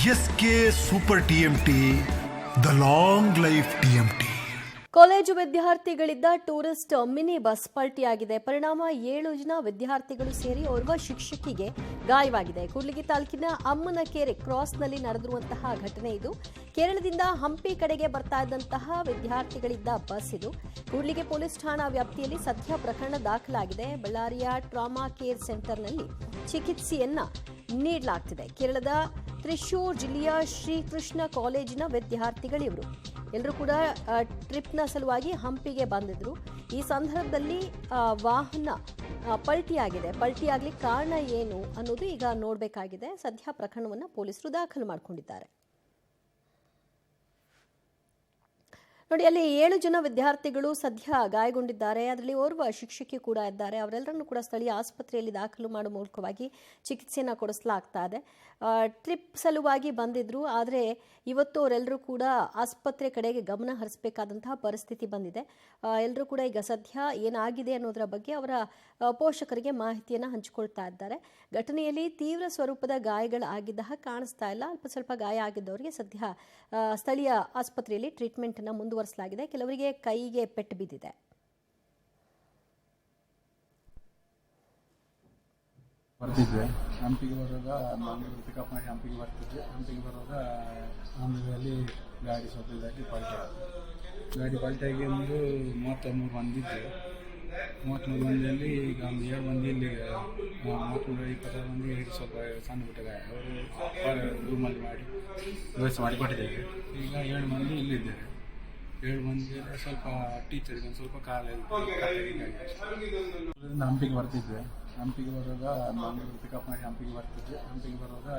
S K super TMT, the long life TMT. College ವಿದ್ಯಾರ್ಥಿಗಳಿದ್ದ tourist mini bus ಪಲ್ಟಿಯಾಗಿದೆ. ಪರಿಣಾಮ 7 ಜನ ವಿದ್ಯಾರ್ಥಿಗಳು ಸೇರಿ ಓರ್ವ ಶಿಕ್ಷಕಿಗೆ ಗಾಯವಾಗಿದೆ. ಕೂಡ್ಲಿಗಿ ತಾಲೂಕಿನ ಅಮ್ಮನಕೆರೆ ಕ್ರಾಸ್ನಲ್ಲಿ ನಡೆದಿರುವಂತಹ ಘಟನೆ ಇದು. ಕೇರಳದಿಂದ ಹಂಪಿ ಕಡೆಗೆ ಬರ್ತಾ ಇದ್ದಂತಹ ವಿದ್ಯಾರ್ಥಿಗಳಿದ್ದ ಬಸ್ ಇದು. ಕೂಡ್ಲಿಗಿ ಪೊಲೀಸ್ ಠಾಣಾ ವ್ಯಾಪ್ತಿಯಲ್ಲಿ ಸದ್ಯ ಪ್ರಕರಣ ದಾಖಲಾಗಿದೆ. ಬಳ್ಳಾರಿಯ ಟ್ರಾಮಾ ಕೇರ್ ಸೆಂಟರ್ನಲ್ಲಿ ಚಿಕಿತ್ಸೆಯನ್ನ ನೀಡಲಾಗ್ತಿದೆ. ಕೇರಳದ ತ್ರಿಶೂರ್ ಜಿಲ್ಲೆಯ ಶ್ರೀಕೃಷ್ಣ ಕಾಲೇಜಿನ ವಿದ್ಯಾರ್ಥಿಗಳಿವರು. ಎಲ್ಲರೂ ಕೂಡ ಟ್ರಿಪ್ನ ಸಲುವಾಗಿ ಹಂಪಿಗೆ ಬಂದಿದ್ರು. ಈ ಸಂದರ್ಭದಲ್ಲಿ ವಾಹನ ಪಲ್ಟಿಯಾಗಿದೆ. ಪಲ್ಟಿಯಾಗ್ಲಿಕ್ಕೆ ಕಾರಣ ಏನು ಅನ್ನೋದು ಈಗ ನೋಡಬೇಕಾಗಿದೆ. ಸದ್ಯ ಪ್ರಕರಣವನ್ನು ಪೊಲೀಸರು ದಾಖಲು ಮಾಡಿಕೊಂಡಿದ್ದಾರೆ. ನೋಡಿ, ಅಲ್ಲಿ 7 ಜನ ವಿದ್ಯಾರ್ಥಿಗಳು ಸದ್ಯ ಗಾಯಗೊಂಡಿದ್ದಾರೆ. ಅದರಲ್ಲಿ ಓರ್ವ ಶಿಕ್ಷಕಿ ಕೂಡ ಇದ್ದಾರೆ. ಅವರೆಲ್ಲರನ್ನು ಕೂಡ ಸ್ಥಳೀಯ ಆಸ್ಪತ್ರೆಯಲ್ಲಿ ದಾಖಲು ಮಾಡುವ ಮೂಲಕವಾಗಿ ಚಿಕಿತ್ಸೆಯನ್ನು ಕೊಡಿಸಲಾಗ್ತಾ ಇದೆ. ಟ್ರಿಪ್ ಸಲುವಾಗಿ ಬಂದಿದ್ರು, ಆದರೆ ಇವತ್ತು ಅವರೆಲ್ಲರೂ ಕೂಡ ಆಸ್ಪತ್ರೆ ಕಡೆಗೆ ಗಮನ ಹರಿಸಬೇಕಾದಂತಹ ಪರಿಸ್ಥಿತಿ ಬಂದಿದೆ. ಎಲ್ಲರೂ ಕೂಡ ಈಗ ಸದ್ಯ ಏನಾಗಿದೆ ಅನ್ನೋದರ ಬಗ್ಗೆ ಅವರ ಪೋಷಕರಿಗೆ ಮಾಹಿತಿಯನ್ನು ಹಂಚಿಕೊಳ್ತಾ ಇದ್ದಾರೆ. ಘಟನೆಯಲ್ಲಿ ತೀವ್ರ ಸ್ವರೂಪದ ಗಾಯಗಳಾಗಿದ್ದ ಹಾಗೆ ಕಾಣಿಸ್ತಾ ಇಲ್ಲ. ಅಲ್ಪ ಸ್ವಲ್ಪ ಗಾಯ ಆಗಿದ್ದವರಿಗೆ ಸದ್ಯ ಸ್ಥಳೀಯ ಆಸ್ಪತ್ರೆಯಲ್ಲಿ ಟ್ರೀಟ್ಮೆಂಟ್ ಅನ್ನು ಮುಂದುವರಿಸಲಾಗಿದೆ. ಕೆಲವರಿಗೆ ಕೈಗೆ ಪೆಟ್ಟು ಬಿದ್ದಿದೆ. ಬರ್ತಿದ್ದೆ ಹಂಪಿಗೆ ಬರುವಾಗ ನಾನು ಪಿಕಪ್ ಮಾಡಿ ಹಂಪಿಗೆ ಬರ್ತಿದ್ದೆ. ಹಂಪಿಗೆ ಬರುವಾಗ ಆಮೇಲೆ ಗಾಡಿ ಸ್ವಲ್ಪ ಇದಾಗಿ ಪಲ್ಟಾಗಿ ಒಂದು 33 ಬಂದಿದ್ದೆ. 33 ಮಂದಿಯಲ್ಲಿ ಈಗ ಒಂದು 7 ಮಂದಿ ಇಲ್ಲಿ 33-26 ಮಂದಿ ಸ್ವಲ್ಪ ಸಣ್ಣ ಪುಟ್ಟ ಗಾಯ ಅವರು ರೂಮಲ್ಲಿ ಮಾಡಿ ವ್ಯವಸ್ಥೆ ಮಾಡಿ ಕೊಟ್ಟಿದ್ದೇವೆ. ಈಗ 7 ಮಂದಿ ಇಲ್ಲಿದ್ದೇವೆ. 7 ಮಂದಿಯಲ್ಲಿ ಸ್ವಲ್ಪ ಟೀಚರ್ಗೆ ಒಂದು ಸ್ವಲ್ಪ ಕಾಲಲ್ಲಿ ಹಂಪಿಗೆ ಬರ್ತಿದ್ದೆ. ಹಂಪಿಗೆ ಬರುವಾಗ ನಾನು ಪಿಕಪ್ ಮಾಡಿ ಹಂಪಿಗೆ ಬರ್ತಿದ್ದೆ. ಹಂಪಿಗೆ ಬರುವಾಗ